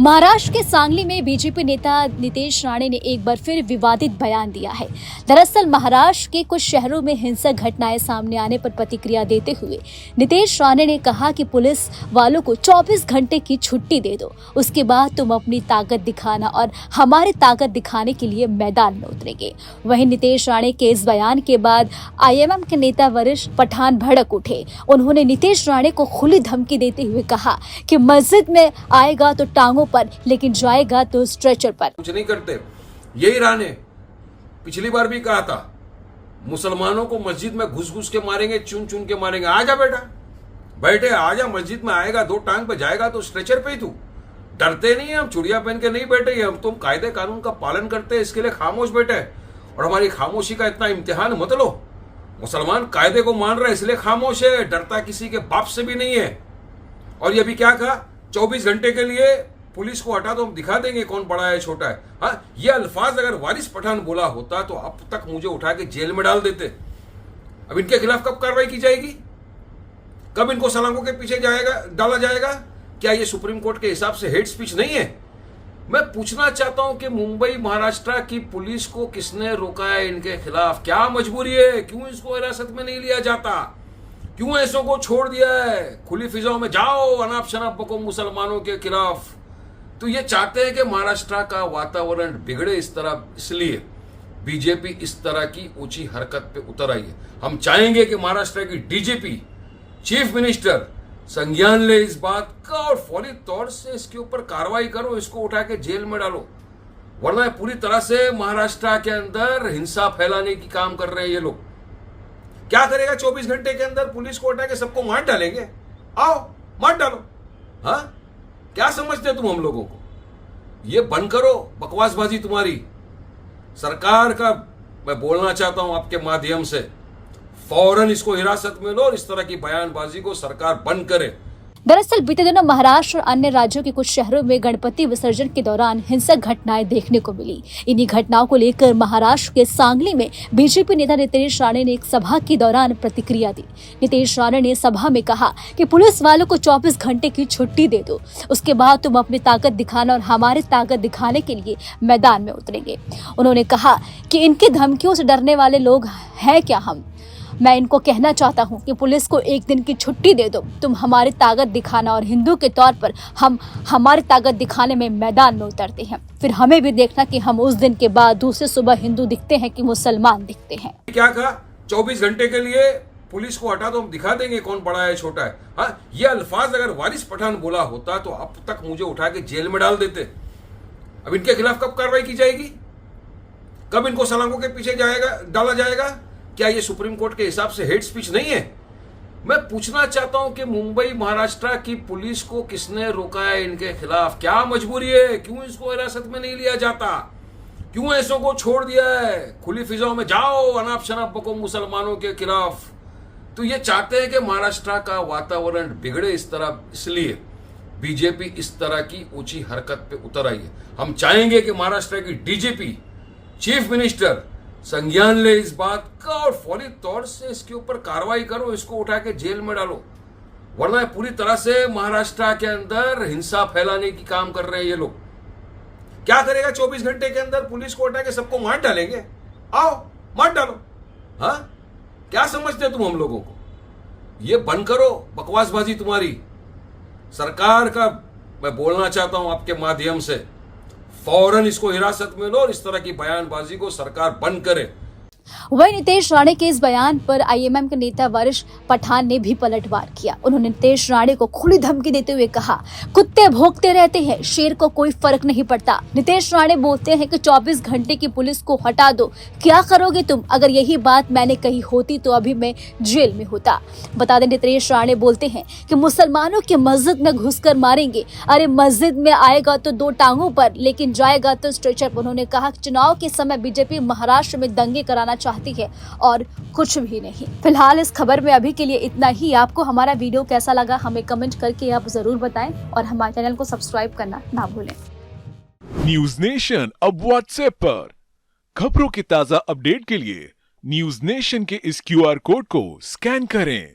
महाराष्ट्र के सांगली में बीजेपी नेता नीतीश राणे ने एक बार फिर विवादित बयान दिया है। दरअसल महाराष्ट्र के कुछ शहरों में हिंसक घटनाएं सामने आने पर प्रतिक्रिया देते हुए नीतीश राणे ने कहा कि पुलिस वालों को 24 घंटे की छुट्टी दे दो, उसके बाद तुम अपनी ताकत दिखाना और हमारी ताकत दिखाने के लिए मैदान में उतरेंगे। वहीं नीतीश राणे के इस बयान के बाद आईएमएम के नेता वरिष्ठ पठान भड़क उठे। उन्होंने नीतीश राणे को खुली धमकी देते हुए कहा कि मस्जिद में आएगा तो टांगों पर, लेकिन जाएगा तो स्ट्रेचर पर। कुछ नहीं करते। यही राणे पिछली बार भी कहा था, मुसलमानों को मस्जिद में घुस घुस के मारेंगे, चुन चुन के मारेंगे। आजा बेटा, बैठे आजा, मस्जिद में आएगा, दो टांग पे जाएगा तो स्ट्रेचर पे ही। तू डरते नहीं है, हम चुड़िया पहन के नहीं बैठे, हम तुम कायदे कानून का पालन करते हैं, इसके लिए खामोश बैठे। और हमारी खामोशी का इतना इम्तिहान मत लो। मुसलमान कायदे को मान रहा है इसलिए खामोश है, डरता किसी के बाप से भी नहीं है। और ये भी क्या कहा, 24 घंटे के लिए पुलिस को हटा दो, हम दिखा देंगे कौन बड़ा है छोटा है। हाँ, ये अल्फाज अगर वारिस पठान बोला होता तो अब तक मुझे उठा के जेल में डाल देते। अब इनके खिलाफ कब कार्रवाई की जाएगी, कब इनको सलाखों के पीछे डाला जाएगा? क्या ये सुप्रीम कोर्ट के हिसाब से हेट स्पीच नहीं है? मैं पूछना चाहता हूं कि मुंबई महाराष्ट्र की पुलिस को किसने रोका है इनके खिलाफ? क्या मजबूरी है? क्यों इसको हिरासत में नहीं लिया जाता? क्यों ऐसों को छोड़ दिया है? खुली फिजाओं में जाओ, अनाप शनाप बको मुसलमानों के खिलाफ। तो ये चाहते हैं कि महाराष्ट्र का वातावरण बिगड़े इस तरह, इसलिए बीजेपी इस तरह की ऊंची हरकत पे उतर आई है। हम चाहेंगे कि महाराष्ट्र की डीजीपी, चीफ मिनिस्टर संज्ञान ले इस बात का और फौरी तौर से इसके ऊपर कार्रवाई करो, इसको उठा के जेल में डालो, वरना पूरी तरह से महाराष्ट्र के अंदर हिंसा फैलाने की काम कर रहे हैं ये लोग। क्या करेगा 24 घंटे के अंदर? पुलिस को उठा के सबको मार डालेंगे। आओ मार डालो। हाँ, क्या समझते हो तुम हम लोगों को? ये बंद करो बकवासबाजी तुम्हारी। सरकार का मैं बोलना चाहता हूं आपके माध्यम से, फौरन इसको हिरासत में लो और इस तरह की बयानबाजी को सरकार बंद करे। दरअसल बीते दिनों महाराष्ट्र और अन्य राज्यों के कुछ शहरों में गणपति विसर्जन के दौरान हिंसक घटनाएं देखने को मिली। इन्हीं घटनाओं को लेकर महाराष्ट्र के सांगली में बीजेपी नेता नीतीश राणे ने एक सभा के दौरान प्रतिक्रिया दी। नीतीश राणे ने सभा में कहा कि पुलिस वालों को 24 घंटे की छुट्टी दे दो, उसके बाद तुम अपनी ताकत दिखाना और हमारी ताकत दिखाने के लिए मैदान में उतरेंगे। उन्होंने कहा कि इनकी धमकियों से डरने वाले लोग हैं क्या? मैं इनको कहना चाहता हूं कि पुलिस को एक दिन की छुट्टी दे दो, तुम हमारी ताकत दिखाना और हिंदू के तौर पर हम हमारी ताकत दिखाने में मैदान में उतरते हैं। फिर हमें भी देखना कि हम उस दिन के बाद दूसरे सुबह हिंदू दिखते हैं कि मुसलमान दिखते हैं। क्या कहा, 24 घंटे के लिए पुलिस को हटा दो, हम दिखा देंगे कौन बड़ा है छोटा है। हाँ, ये अल्फाज अगर वारिस पठान बोला होता तो अब तक मुझे उठा के जेल में डाल देते। अब इनके खिलाफ कब कार्रवाई की जाएगी, कब इनको सलाखों के पीछे डाला जाएगा? क्या ये सुप्रीम कोर्ट के हिसाब से हेट स्पीच नहीं है? मैं पूछना चाहता हूं कि मुंबई महाराष्ट्र की पुलिस को किसने रोका है इनके खिलाफ? क्या मजबूरी है? क्यों इसको हिरासत में नहीं लिया जाता? क्यों ऐसों को छोड़ दिया है? खुली फिजाओं में जाओ, अनाप शनाप बको मुसलमानों के खिलाफ। तो ये चाहते हैं कि महाराष्ट्र का वातावरण बिगड़े इस तरह, इसलिए बीजेपी इस तरह की ऊंची हरकत पे उतर आई है। हम चाहेंगे कि महाराष्ट्र की डीजीपी, चीफ मिनिस्टर संज्ञान ले इस बात का और फौरी तौर से इसके ऊपर कार्रवाई करो, इसको उठा के जेल में डालो, वरना पूरी तरह से महाराष्ट्र के अंदर हिंसा फैलाने की काम कर रहे हैं ये लोग। क्या करेगा 24 घंटे के अंदर? पुलिस को उठा के सबको मार डालेंगे। आओ मार डालो। हाँ, क्या समझते हो तुम हम लोगों को? ये बंद करो बकवासबाजी तुम्हारी। सरकार का मैं बोलना चाहता हूं आपके माध्यम से, फौरन इसको हिरासत में लो और इस तरह की बयानबाजी को सरकार बंद करे। वहीं नीतीश राणे के इस बयान पर आईएमएम के नेता वरिष्ठ पठान ने भी पलटवार किया। उन्होंने नीतीश राणे को खुली धमकी देते हुए कहा, कुत्ते भौंकते रहते हैं, शेर को कोई फर्क नहीं पड़ता। नीतीश राणे बोलते हैं कि 24 घंटे की पुलिस को हटा दो, क्या करोगे तुम? अगर यही बात मैंने कही होती तो अभी मैं जेल में होता। बता दें, नीतीश राणे बोलते हैं कि मुसलमानों की मस्जिद में घुसकर मारेंगे। अरे मस्जिद में आएगा तो दो टांगों पर, लेकिन जाएगा तो स्ट्रेचर पर। उन्होंने कहा कि चुनाव के समय बीजेपी महाराष्ट्र में दंगे कराना चाहती है और कुछ भी नहीं। फिलहाल इस खबर में अभी के लिए इतना ही। आपको हमारा वीडियो कैसा लगा हमें कमेंट करके आप जरूर बताएं और हमारे चैनल को सब्सक्राइब करना ना भूलें। न्यूज नेशन अब व्हाट्सएप पर खबरों के ताजा अपडेट के लिए न्यूज नेशन के इस QR कोड को स्कैन करें।